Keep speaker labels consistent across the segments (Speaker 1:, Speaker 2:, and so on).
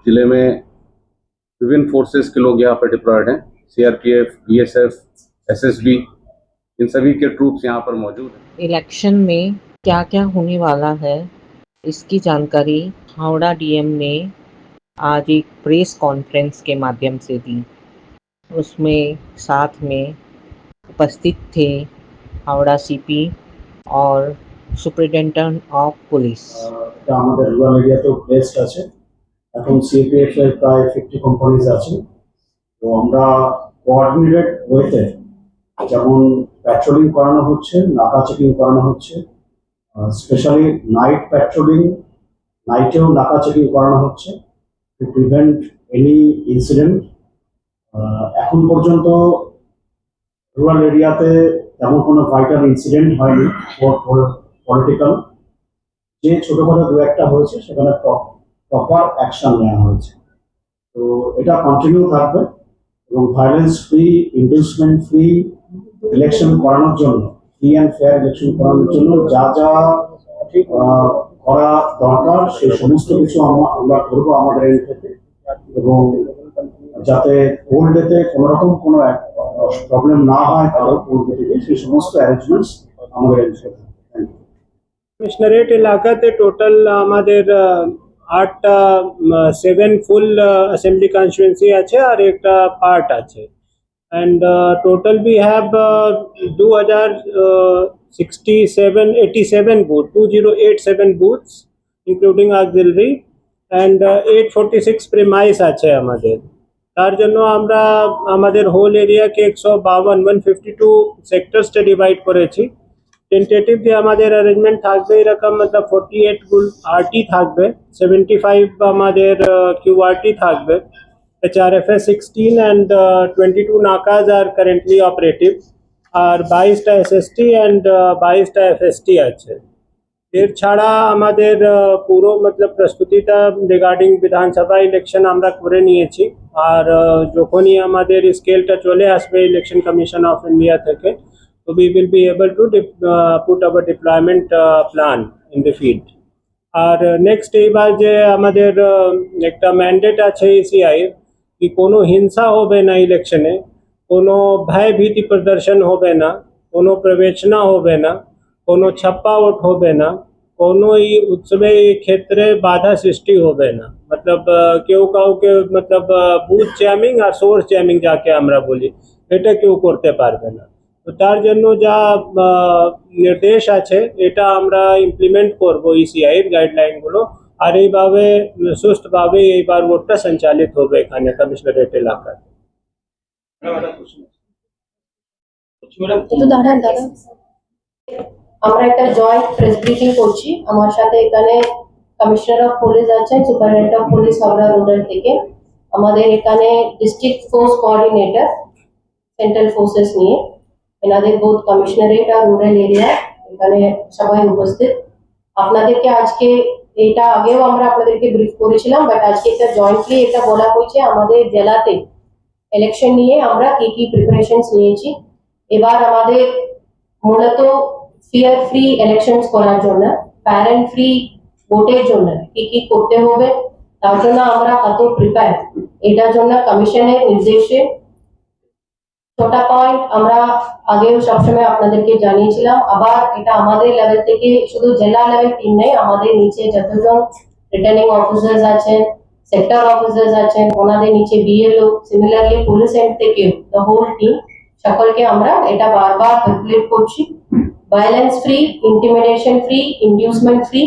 Speaker 1: जिले में विभिन्न फोर्सेस के लोग यहाँ पर डिप्लॉयड हैं। सीआरपीएफ, बीएसएफ, एसएसबी, इन सभी के ट्रूप्स यहाँ पर मौजूद हैं।
Speaker 2: इलेक्शन में क्या क्या होने वाला है इसकी जानकारी हावड़ा डीएम ने आज एक प्रेस कॉन्फ्रेंस के माध्यम से दी। उसमें साथ में उपस्थित थे हावड़ा सीपी और सुप्रिटेंडेंट ऑफ पुलिस।
Speaker 3: আমাদের রুরাল এরিয়াতেও প্লেসড আছে। এখন সিপিএফ এর প্রায় 50 কোম্পানিজ আছে। তো আমরা কোঅর্ডিনেটেড ওয়েতে যেমন প্যাট্রোলিং করানো হচ্ছে, নাকা চেকিং করানো হচ্ছে, স্পেশালি নাইট প্যাট্রোলিং, নাইটেও নাকা চেকিং করানো হচ্ছে টু প্রিভেন্ট এনি ইনসিডেন্ট। এখন পর্যন্ত রুরাল এরিয়াতে তেমন কোনো ভাইটাল ইনসিডেন্ট হয়নি পলিটিক্যাল। যে ছোটখাটো দু একটা হয়েছে সেখানে প্রপার অ্যাকশন নেওয়া হয়েছে। তো এটা কন্টিনিউ থাকবে এবং ভায়োলেন্স ফ্রি, ইন্ডাস্ট্রিমেন্ট ফ্রি ইলেকশন করানোর জন্য, ফ্রি অ্যান্ড ফেয়ার ইলেকশন করানোর জন্য যা যা করা দরকার সেই সমস্ত কিছু আমরা করবো আমাদের এন্ড থেকে, এবং যাতে পোল ডেতে কোনো রকম কোনো প্রবলেম না হয় কারো পোল ডে থেকে, সেই সমস্ত অ্যারেঞ্জমেন্টস আমাদের এন্ড থেকে।
Speaker 4: কমিশনারেট এলাকাতে টোটাল আমাদের 7 ফুল অ্যাসেম্বলি কনস্টিটুয়েন্সি আছে আর একটা পার্ট আছে। and total we have 87 booths, 2087 booths including auxiliary, and 846 premise আছে আমাদের। তার জন্য আমরা আমাদের হোল এরিয়াকে 152 সেক্টরসে ডিভাইড করেছি। টেন্টেটিভ যে আমাদের অ্যারেঞ্জমেন্ট থাকবে এরকম, মতলব 48 আরটি থাকবে, 75 আমাদের কিউআরটি থাকবে, HRFS 16 and 22 nakas are currently operative, R 22টা SST and 22টা FST আছে। এর ছাড়া আমাদের পুরো মতলব প্রস্তুতিটা রিগার্ডিং বিধানসভা ইলেকশন আমরা করে নিয়েছি। আর যখনই আমাদের স্কেলটা চলে আসবে ইলেকশন কমিশন অফ ইন্ডিয়া থেকে, তো we will be able to put our deployment plan in the field. আর নেক্সট এইবার যে আমাদের একটা ম্যান্ডেট আছে ECI कि कोनो हिंसा होबे ना इलेक्शने, कोनो भय भीति प्रदर्शन होबे ना, कोनो प्रवेचना होबे ना, कोनो छप्पा वोट होबे ना, कोनो ही उत्सवे क्षेत्रे बाधा सृष्टि होबे ना। मतलब केउ काउके मतलब बुथ जैमिंग और सोर्स जैमिंग जाके আমরা বলি, এটা কেউ করতে পারবে না। তো তার জন্য যা নির্দেশ আছে এটা আমরা ইমপ্লিমেন্ট করব ECI এর গাইডলাইনগুলো, আর এইভাবে সুষ্ঠুভাবে এইবার ভোটটা সঞ্চালিত হবে এখানে কমিশনারেট এলাকায়।
Speaker 5: আমরা একটা জয়েন্ট প্রেস ব্রিফিং করছি। আমার সাথে এখানে কমিশনার অফ পুলিশ আছেন, superintendent of police Howrah rural থেকে, আমাদের এখানে district force coordinator central forces নিয়ে, এনাদের বোথ কমিশনারেট আর রুরাল এরিয়া এখানে সবাই উপস্থিত। আপনাদেরকে আজকে এটা আগেও আমরা আপনাদেরকে ব্রিফ করেছিলাম, বাট আজকে এটা জয়েন্টলি এটা বলা হয়েছে আমাদের জেলাতে ইলেকশন নিয়ে আমরা কি কি প্রিপারেশনস নিয়েছি। এবার আমাদের মূলত ফিয়ার ফ্রি ইলেকশনস করার জন্য, প্যারেন্ট ফ্রি ভোটের জন্য কি কি করতে হবে, তার জন্য আমরা কত প্রিপেয়ার, এটার জন্য কমিশনের নির্দেশে ছোটা পয়েন্ট আমরা আগেও সবসময় আপনাদেরকে জানিয়েছিলাম। আবার এটা আমাদের লেভেল থেকে শুধু জেলা লেভেল টিম নেই, আমাদের নিচে যতজন রিটার্নিং অফিসার্স আছেন, সেক্টর অফিসার্স আছেন, ওনাদের নিচে BLO, সিমিলারলি পুলিশ এন্ড থেকে দ্য হোল টিম, সকলকে আমরা এটা বারবার সার্কুলেট করছি। Violence free, intimidation free, inducement free,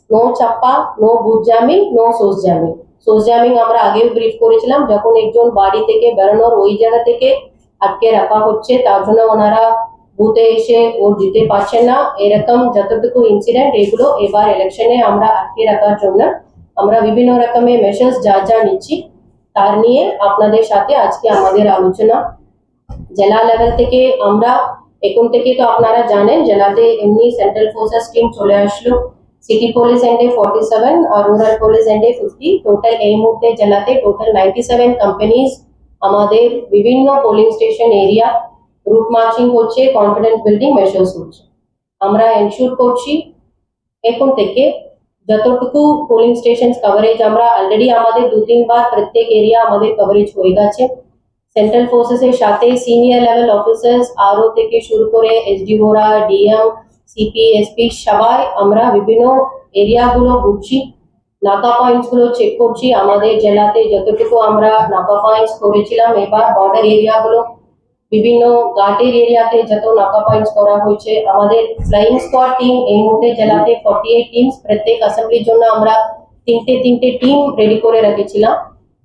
Speaker 5: no চাপ্পা, no booth jamming, no source jamming. Source jamming আমরা আগেও ব্রিফ করেছিলাম, যখন একজন বাড়ি থেকে বেরোনোর ওই জায়গা থেকে আটকে রাখা হচ্ছে, তার জন্য ওনারা বুথে এসে ভোট দিতে পারছেন না, এরকম যতটুকু ইনসিডেন্ট, এগুলো এবার ইলেকশনে আমরা আটকে রাখার জন্য আমরা বিভিন্ন রকমের মেজার্স যা যা নিচ্ছি তার নিয়ে আপনাদের সাথে আজকে আমাদের আলোচনা। জেলা লেভেল থেকে আমরা এখন থেকে তো আপনারা জানেন জেলাতে এমনি সেন্ট্রাল ফোর্সেস টিম চলে আসলো, সিটি পুলিশ এন্ডে 47 আর রুরাল পুলিশ এন্ডে 50, টোটাল এই মুহূর্তে জেলাতে টোটাল 97 কোম্পানিজ আমাদের বিভিন্ন polling station area route marching হচ্ছে, কনফিডেন্স বিল্ডিং মেজার্স হচ্ছে। আমরা এনশিওর করছি এখন থেকে যতটুকু পোলিং স্টেশন কভারেজ আমরা অলরেডি আমাদের 2-3 বার প্রত্যেক এরিয়া আমাদের কভারেজ হয়ে গেছে। সেন্ট্রাল ফোর্সেসের সাথে সিনিয়র লেভেল অফিসার্স আরও থেকে শুরু করে এসডিওরা, ডিএম, সিপি, এসপি সবাই আমরা বিভিন্ন এরিয়াগুলো ঘুরছি, নাকা পয়েন্টস গুলো চেক করছি। আমাদের জেলাতে যতটুকু আমরা নাকা পয়েন্টস করেছিলাম, এবার বর্ডার এরিয়াগুলো বিভিন্ন ঘাটের এরিয়াতে যত নাকা পয়েন্টস করা হয়েছে। আমাদের ফ্লাইং স্কোয়াড টিম এই মুহূর্তে জেলাতে 48 টিমস, প্রত্যেক অ্যাসেম্বলির জন্য আমরা তিনটে টিম রেডি করে রেখেছিলাম।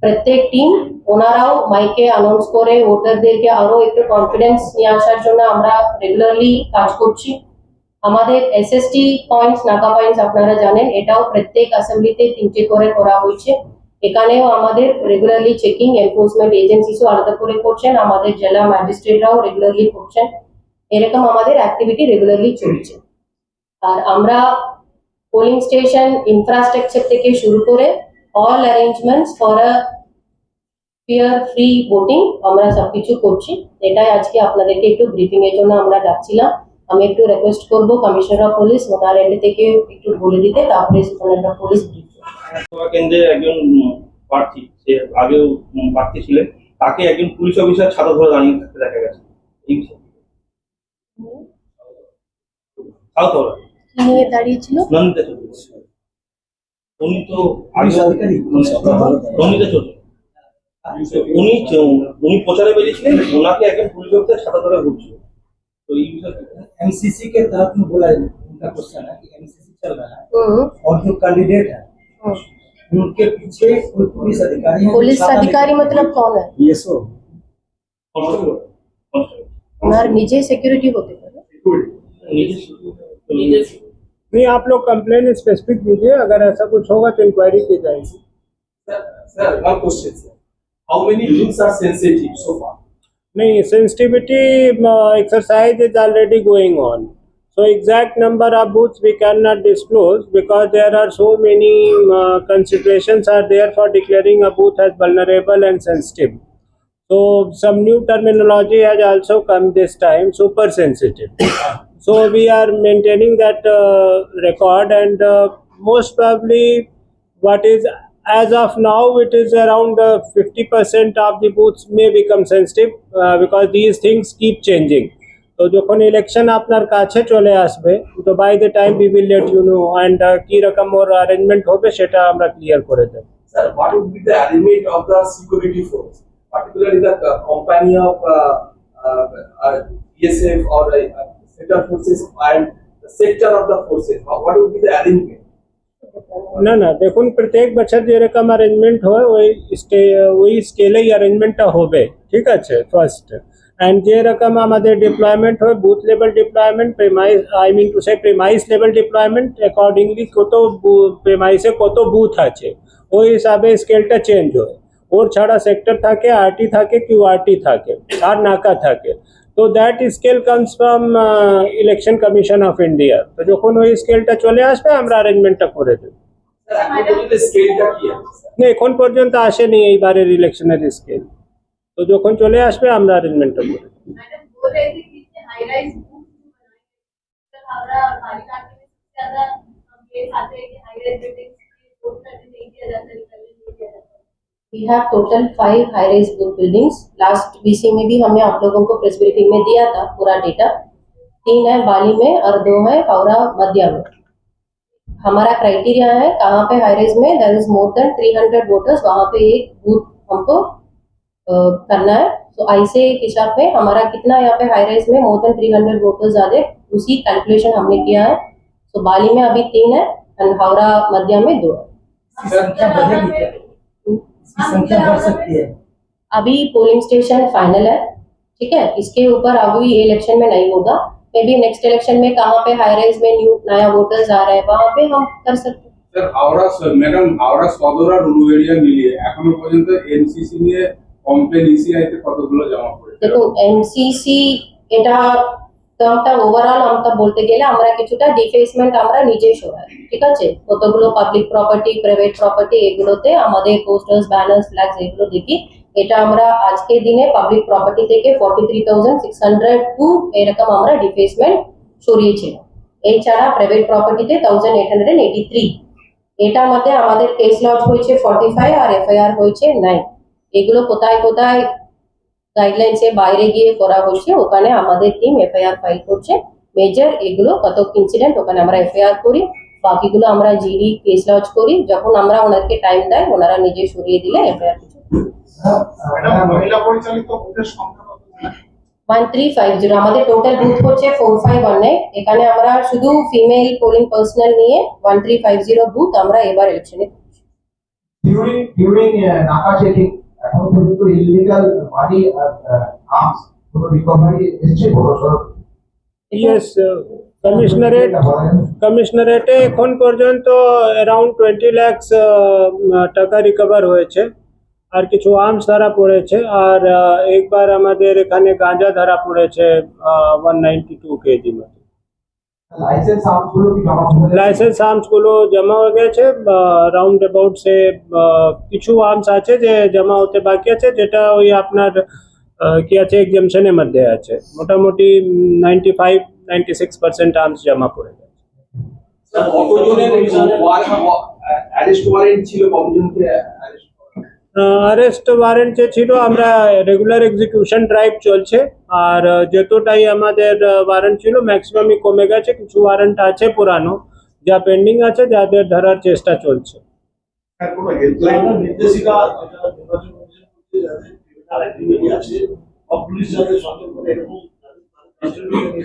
Speaker 5: প্রত্যেক টিম ওনারাও মাইকে অ্যানাউন্স করে ভোটারদেরকে আরো একটু কনফিডেন্স নিয়ে আসার জন্য আমরা রেগুলারলি কাজ করছি। আমাদের এসএসটি পয়েন্টস, নাকা পয়েন্টস আপনারা জানেন, এটাও প্রত্যেক অ্যাসেম্বলিতে 3টে করে করা হয়েছে। এখানেও আমাদের রেগুলারলি চেকিং এনফোর্সমেন্ট এজেন্সিসও আলাদা করে করছেন, আমাদের জেলা ম্যাজিস্ট্রেটরাও রেগুলারলি করছেন। এরকম আমাদের অ্যাক্টিভিটি রেগুলারলি চলছে। আর আমরা পোলিং স্টেশন ইনফ্রাস্ট্রাকচার থেকে শুরু করে all arrangements for a fair free voting আমরা সবকিছু করছি। এটাই আজকে আপনাদেরকে একটু ব্রিফিং এর জন্য আমরা ডাকছিলাম। আমি একটু রিকোয়েস্ট করব কমিশনার অফ পুলিশ ওনার এন্ড থেকে একটু বলে দিতে, তারপরে সুপারিনটেন্ডেন্ট অফ পুলিশ ব্রিফ করবে।
Speaker 6: লোকসভা কেন্দ্রে একজন প্রার্থী, সে আগেও প্রার্থী ছিলেন, তাকে একজন পুলিশ অফিসার ছাতা ধরে দাঁড়িয়ে থাকতে দেখা গেছে। এই বিষয়ে তাও তো
Speaker 5: কি নিয়ে দাঁড়িয়েছিল?
Speaker 6: নন্দিতা চৌধুরী, উনি তো আগে নন্দিতা চৌধুরী, উনি প্রচারে বেরিয়েছিলেন, ওনাকে একজন পুলিশ অফিসার ছাতা ধরে ঘুরছিল। तो ये
Speaker 7: एमसीसी के तहत में बोला है, उनका क्वेश्चन है कि एमसीसी चल रहा है और जो कैंडिडेट है उनके पीछे कोई पुलिस अधिकारी है।
Speaker 5: पुलिस अधिकारी मतलब कौन है?
Speaker 3: ইয়েসও
Speaker 5: ওনার নিজে সিকিউরিটি হতে পারে।
Speaker 4: नहीं, आप लोग कंप्लेन स्पेसिफिक दीजिए, अगर ऐसा कुछ होगा तो इंक्वायरी की जाएगी।
Speaker 8: Sir, one question, sir. How many booths are sensitive so far?
Speaker 4: नहीं, sensitivity exercise is already going on. So exact number of booths we cannot disclose because there are so many considerations are there for declaring a booth as vulnerable and sensitive. So some new terminology has also come this time, super sensitive. So we are maintaining that record, and most probably what is as of now it is around 50% of the booths may become sensitive because these things keep changing. তো যখন election আপনার কাছে চলে আসবে, তো by the time we will let you know, and কি রকম ওর arrangement হবে সেটা আমরা ক্লিয়ার করে দেব।
Speaker 8: Sir, what would be the arrangement of the security force, particularly the company of BSF or sector forces and the sector of the forces? What would be the arrangement?
Speaker 4: না না, দেখুন প্রত্যেক বছর যেরকম অ্যারেঞ্জমেন্ট হয় ওই স্কেলেই অ্যারেঞ্জমেন্টটা হবে, ঠিক আছে ফার্স্ট। অ্যান্ড যেরকম আমাদের ডিপ্লয়মেন্ট হয় booth level deployment, premise I mean to say premise level deployment, accordingly কত প্রেমাইসে কত বুথ আছে ওই হিসাবে স্কেলটা চেঞ্জ হয়। ওর ছাড়া সেক্টর থাকে, আরটি থাকে, কিউআরটি থাকে, আর নাকা থাকে। তো that scale comes from election commission of India. তো যখন ওই স্কেলটা চলে আসবে আমরা অ্যারেঞ্জমেন্টটা করে দেব।
Speaker 8: Sir, actually the scale টা কি আছে?
Speaker 4: না, এখন পর্যন্ত আসেনি এইবারের ইলেকশনের স্কেল, তো যখন চলে আসবে আমরা অ্যারেঞ্জমেন্টটা করে দেব।
Speaker 9: मैडम बोल रहे थे कि इससे हाई राइज बूथ बनाए, सर हावड़ा और बालिकाट में सबसे ज्यादा केस आते हैं कि हाई राइज बिल्डिंग वोट करने नहीं दिया जाता, निकलने नहीं दिया जाता।
Speaker 5: We have total 5 high-rise booth buildings. Last BC में भी हमने आप लोगों को प्रेस ब्रीफिंग में दिया था पूरा डेटा। 3 है बाली में और 2 है हावड़ा मध्य में। हमारा क्राइटेरिया है कहाँ पे हाई-राइज में there is more than 300 voters, वहाँ पे एक बूथ हमको करना है। तो ऐसे हिसाब में हमारा कितना यहाँ पे हाई-राइज में मोर देन 300 वोटर्स आ जाए, उसी कैलकुलेशन हमने किया है। तो बाली में अभी 3 है एंड हावड़ा मध्य में 2 है।
Speaker 7: संख्या बढ़ेगी क्या? इसकी संख्या बढ़ सकती है?
Speaker 5: अभी पोलिंग स्टेशन फाइनल है, ठीक है, इसके ऊपर अभी इलेक्शन में नहीं होगा। मे बी नेक्स्ट इलेक्शन में कहाँ पे हाई राइज में नया वोटर्स आ रहे हैं वहाँ पे हम कर सकते हैं।
Speaker 10: স্যার হাওড়া সদর আর রুরু এরিয়া মিলিয়ে এখনো পর্যন্ত এনসিসি নিয়ে কমপ্লেন ইসিআইতে কতগুলো জমা পড়েছে?
Speaker 5: দেখুন এনসিসি এটা টার্মটা ওভারঅল আমরা বলতে গেলে আমরা কিছুটা ডিফেসমেন্ট আমরা নিজেই সরাই, ঠিক আছে। কতগুলো পাবলিক প্রপার্টি, প্রাইভেট প্রপার্টি এগুলোতে আমাদের পোস্টার্স, ব্যানার্স, ফ্ল্যাগস এগুলো দেখি। এটা আমরা আজকের দিনে পাবলিক প্রপার্টি থেকে 43,602 এরকম আমরা ডিফেসমেন্ট সরিয়েছিলাম। এই ছাড়া প্রাইভেট প্রপার্টিতে 1,883 এটার মধ্যে আমাদের কেস লজ হয়েছে 45 আর এফআইআর হয়েছে 9। এগুলো কোথায় কোথায় গাইডলাইন্সের বাইরে গিয়ে করা হচ্ছে ওখানে আমাদের টিম এফআইআর ফাইল করছে। মেজর এগুলো কত ইনসিডেন্ট ওখানে আমরা এফআইআর করি, বাকিগুলো আমরা জিডি কেস লজ করি। যখন আমরা ওনাদেরকে টাইম দেয় ওনারা নিজে সরিয়ে দিলে এফআইআর কিছু।
Speaker 3: মহিলা পরিচালিত বুথের সংখ্যা কত?
Speaker 5: 1350 আমাদের টোটাল বুথ হচ্ছে 4518। এখানে আমরা শুধু ফিমেল পোলিং পার্সোনাল নিয়ে 1350 বুথ আমরা এবার ইলেকশনে।
Speaker 7: ডিউরিং নাকা চেকিং এখন পর্যন্ত ইলিগাল মানি আর আর্মস কোনো রিকভারি এসেছে বড়সড়?
Speaker 4: ইয়েস, কমিশনারেটে এখন পর্যন্ত অ্যারাউন্ড 20 লাখ টাকা রিকভার হয়েছে, আর কিছু আর্মস ধরা পড়েছে, আর একবার আমাদের এখানে গাঁজা ধরা পড়েছে 192 কেজি মতো।
Speaker 7: লাইসেন্স আর্মস গুলো কি জমা হয়েছে?
Speaker 4: লাইসেন্স আর্মস গুলো জমা হয়ে গেছে, রাউন্ড অ্যাবাউট সে কিছু আর্মস আছে যে জমা হতে বাকি আছে, যেটা ওই আপনার কি আছে এক্সামশনের মধ্যে আছে। মোটামুটি 95-96% আর্মস জমা পড়ে গেছে।
Speaker 8: কতজনের অ্যারেস্ট ওয়ারেন্ট ছিল, কতজনকে অ্যারেস্ট করা?
Speaker 4: অ্যারেস্ট ওয়ারেন্ট যে ছিল, আমরা রেগুলার এক্সিকিউশন ড্রাইভ চলছে, আর যতটাই আমাদের ওয়ারেন্ট ছিল ম্যাক্সিমামই কমে গেছে। কিছু ওয়ারেন্ট আছে পুরানো যা পেন্ডিং আছে, যাদের ধরার চেষ্টা চলছে।
Speaker 8: স্যার কোনো হেল্পলাইন নির্দেশিকা যেটা নির্বাচন কমিশন করতে যাচ্ছে ক্রিমিনাল অ্যাক্টিভিটি আছে বা পুলিশ যাদের সঙ্গে করে এরকম কাস্টডিতে নিয়ে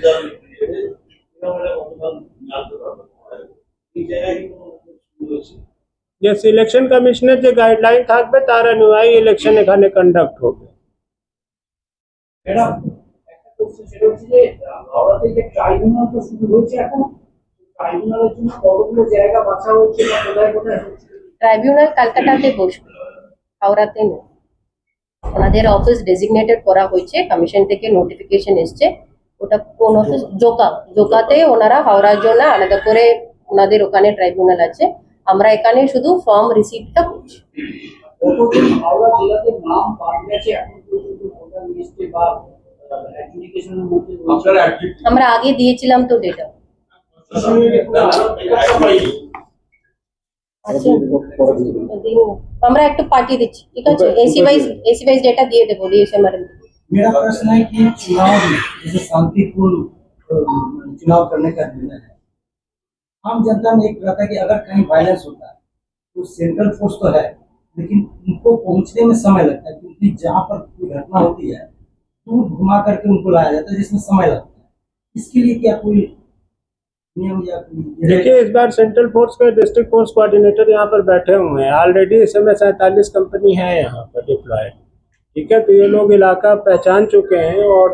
Speaker 8: যাওয়ার অবদান জানতে পারবে এই জায়গায় কি কোনো শুরু হয়েছে?
Speaker 4: যে ইলেকশন কমিশনের যে গাইডলাইন থাকবে তার অনুযায়ী ইলেকশন এখানে কন্ডাক্ট হবে।
Speaker 7: ম্যাডাম একটা কোশ্চেন, সেটা হচ্ছে যে হাওড়াতে যে ট্রাইব্যুনাল তো শুরু হয়েছে এখন, ট্রাইব্যুনালের জন্য কতগুলো জায়গা বাছা হচ্ছে বা কোথায় কোথায় হচ্ছে?
Speaker 5: ট্রাইব্যুনাল কলকাতাতে বসবে, হাওড়াতে নেই। ওনাদের অফিস ডেজিগনেটেড করা হয়েছে, কমিশন থেকে নোটিফিকেশন এসছে। ওটা কোন অফিস? জোকাতে ওনারা হাওড়ার জন্য আলাদা করে ওনাদের ওখানে ট্রাইব্যুনাল আছে। আমরা এখানে শুধু ফর্ম রিসিভটা করছি।
Speaker 7: কতদিন হাওড়া জেলাতে নাম বাদ গেছে এখন পর্যন্ত ভোটার লিস্টে বা অ্যাডজুডিকেশনের মধ্যে?
Speaker 8: আপনারা
Speaker 5: আমরা আগে দিয়েছিলাম তো ডেটা। আমরা একটু পাঠিয়ে দিচ্ছি, ঠিক আছে? एसी वाइज डेटा দিয়ে দেবো DSMR।
Speaker 7: मेरा प्रश्न है कि चुनाव में जैसे शांतिपूर्ण चुनाव करने का निर्णय है, आम जनता में एक रहता है कि अगर कहीं वायलेंस होता है तो सेंट्रल फोर्स तो है, लेकिन उनको पहुंचने में समय लगता है, क्योंकि जहाँ पर कोई घटना होती है दूर घुमा करके उनको लाया जाता है, जिसमें समय लगता है। इसके लिए क्या कोई नियम या
Speaker 4: देखिए, इस बार सेंट्रल फोर्स के डिस्ट्रिक्ट फोर्स कोऑर्डिनेटर यहाँ पर बैठे हुए हैं। ऑलरेडी इस समय 47 कंपनी है यहाँ पर डिप्लॉयड, ठीक है? तो ये लोग इलाका पहचान चुके हैं और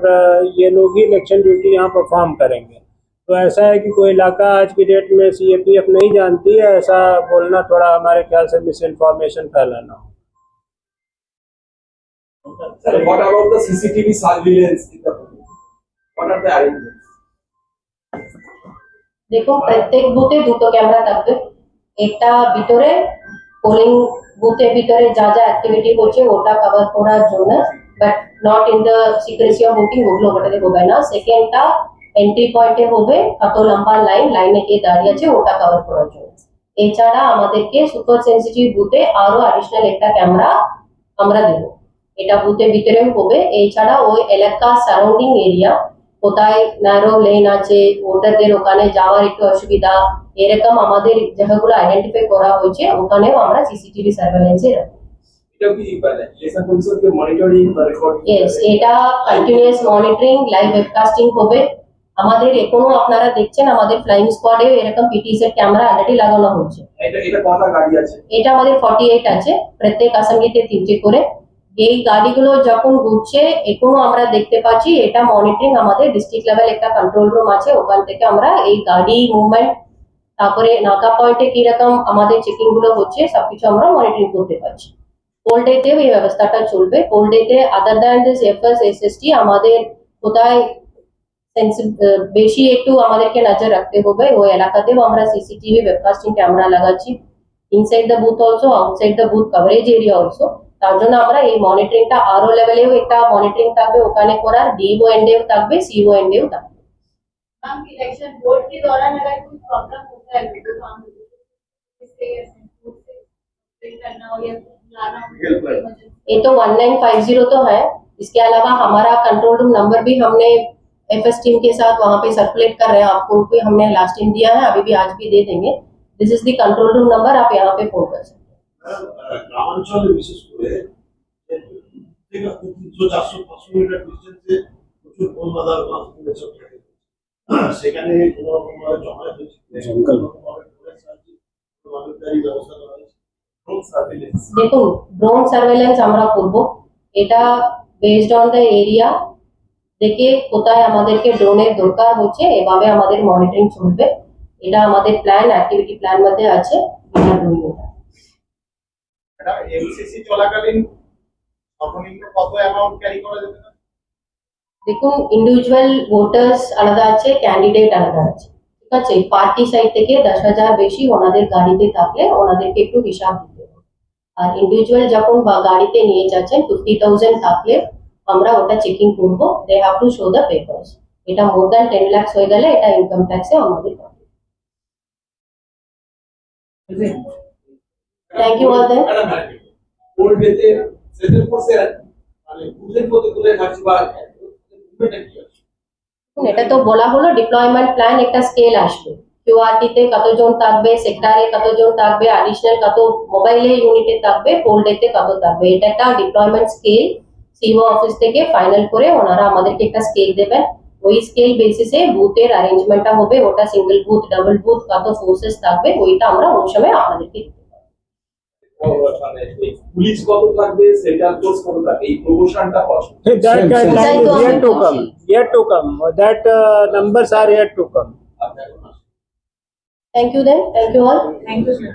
Speaker 4: ये लोग ही इलेक्शन ड्यूटी यहाँ परफॉर्म करेंगे। तो ऐसा है कि कोई इलाका आज की डेट में CAPF नहीं जानती है, ऐसा बोलना थोड़ा हमारे ख्याल से मिस इन्फॉर्मेशन फैलाना हो।
Speaker 8: Sir, what about the CCTV surveillance in the booth? What are the arrangements?
Speaker 5: দেখো, প্রত্যেক বুথে দুটো ক্যামেরা থাকবে। একটা ভিতরে পোলিং বুথের ভিতরে যা যা অ্যাক্টিভিটি হচ্ছে ওটা কভার করার জন্য, but not in the secrecy of voting, ওগুলো ওটাতে হবে না। সেকেন্ডটা এন্ট্রি পয়েন্টে হবে, কত লম্বা লাইনে কে দাঁড়িয়ে আছে ওটা কভার করার জন্য। এছাড়া আমাদেরকে সুপার সেন্সিটিভ বুথে আরো অ্যাডিশনাল একটা ক্যামেরা আমরা দেবো, এটা বুথের ভিতরেও হবে। এছাড়া ওই এলাকা সারাউন্ডিং এরিয়া কোথায় ন্যারো লেন আছে, ভোটারদের ওখানে যাওয়ার একটু অসুবিধা, এরকম আমাদের জায়গাগুলো আইডেন্টিফাই করা হয়েছে, ওখানেও আমরা সিসিটিভি সার্ভেলেন্সে রাখবো।
Speaker 8: এটা কি ইলেকশন কমিশনকে মনিটরিং বা রেকর্ডিং?
Speaker 5: ইয়েস, এটা কন্টিনিউয়াস মনিটরিং, লাইভ ওয়েবকাস্টিং হবে। আমাদের এখনো আপনারা দেখছেন আমাদের ফ্লাইং স্কোয়াডে এরকম পিটিসের ক্যামেরা অলরেডি লাগানো হয়েছে।
Speaker 8: এটা কটা গাড়ি আছে?
Speaker 5: এটা আমাদের 48 আছে, প্রত্যেক অ্যাসেম্বলিতে 3টে করে। এই গাড়িগুলো যখন ঘুরছে এখনো আমরা দেখতে পাচ্ছি, এটা মনিটরিং আমাদের ডিস্ট্রিক্ট লেভেল একটা কন্ট্রোল রুম আছে, ওখান থেকে আমরা এই গাড়ি মুভমেন্ট, তারপরে নাকা পয়েন্টে কিরকম আমাদের চেকিং গুলো হচ্ছে সবকিছু আমরা মনিটরিং করতে পারছি। পোল ডেতে এই ব্যবস্থাটা চলবে। পোল ডেতে other than this FS SST আমাদের কোথায় বেশি একটু আমাদেরকে নজর রাখতে হবে, ওই এলাকাতেও আমরা সিসিটিভি ওয়েবকাস্টিং ক্যামেরা লাগাচ্ছি, inside the booth also, outside the booth coverage area also. তার জন্য আমরা এই মনিটরিংটা আরো লেভেলেও একটা মনিটরিং থাকবে ওখানে করার, ডিও এন্ডেও থাকবে, সিও এন্ডেও থাকবে।
Speaker 9: हम इलेक्शन बोर्ड के दौरान अगर कोई प्रॉब्लम होता है तो हम से या सेंटर से ट्रेन करना हो या लाना हो,
Speaker 5: ये तो 1950 तो है। इसके अलावा हमारा कंट्रोल रूम नंबर भी हमने एफएस टीम के साथ वहाँ पे सर्कुलेट कर रहे हैं। आपको भी हमने लास्ट टाइम दिया है, अभी भी आज भी दे देंगे। This is the control room number, आप यहाँ पे फोन कर सकते हैं।
Speaker 8: গ্রামাঞ্চলে বিশেষ করে 300-400-500 মিটার ডিস্টেন্সে প্রচুর পোল বাঁধার মাধ্যমে সব থাকে। সেখানে কোনো রকমভাবে জমায়েত হচ্ছে
Speaker 3: জঙ্গল।
Speaker 8: নজরদারি ব্যবস্থা করা হয়েছে, ড্রোন সার্ভিলেন্স।
Speaker 5: দেখুন, ড্রোন সার্ভেলেন্স আমরা করব, এটা বেসড অন দ্য এরিয়া দেখে কোথায় আমাদেরকে ড্রোনের দরকার হচ্ছে এভাবে আমাদের মনিটরিং চলবে। এটা আমাদের প্ল্যান, অ্যাক্টিভিটি প্ল্যান মধ্যে আছে।
Speaker 8: এটা এমসিসি চলাকালীন সর্বনিম্ন কত অ্যামাউন্ট ক্যারি করা যেতে পারে?
Speaker 5: দেখুন, ইন্ডিভিজুয়াল ভোটার্স আলাদা আছে, ক্যান্ডিডেট আলাদা আছে, ঠিক আছে। পার্টি সাইড থেকে 10,000 বেশি ওনাদের গাড়িতে থাকলে ওনাদেরকে একটু হিসাব দিতে হবে। আর ইন্ডিভিজুয়াল যখন গাড়িতে নিয়ে যাচ্ছেন 50,000 থাকলে আমরা ওটা চেকিং করব। They have to show the papers. এটা মোর দ্যান 10 লাখ হয়ে গেলে এটা ইনকাম ট্যাক্সে আমাদের পাবে। Thank you all then.
Speaker 8: Old ডেতে সেন্ট্রাল ফোর্সের মানে বুথের কতগুলো থাকছে বা এটা কি আছে?
Speaker 5: এটা তো বলা হলো ডিপ্লয়মেন্ট প্ল্যান, একটা স্কেল আসবে। কিউআরটি তে কতজন থাকবে, সেক্টরে কতজন থাকবে, অ্যাডিশনাল কত মোবাইলে ইউনিটে থাকবে, পোল ডেতে কত থাকবে, এটা একটা ডিপ্লয়মেন্ট স্কেল সিও অফিস থেকে ফাইনাল করে ওনারা আমাদেরকে একটা স্কেল দেবেন। ওই স্কেল বেসিসে বুথের অ্যারেঞ্জমেন্টটা হবে, ওটা সিঙ্গেল বুথ, ডাবল বুথ, কত ফোর্সেস থাকবে ওইটা আমরা ওই সময় আপনাদেরকে দিতে পারবো।
Speaker 10: পুলিশ কত থাকবে, সেন্ট্রাল ফোর্স কত থাকবে, এই প্রমোশনটা কত?
Speaker 4: That
Speaker 3: Same.
Speaker 4: guideline
Speaker 5: Same.
Speaker 4: is yet to come. Yet to come. That numbers are yet to come.
Speaker 5: Thank you then, thank you all.
Speaker 9: Thank you sir.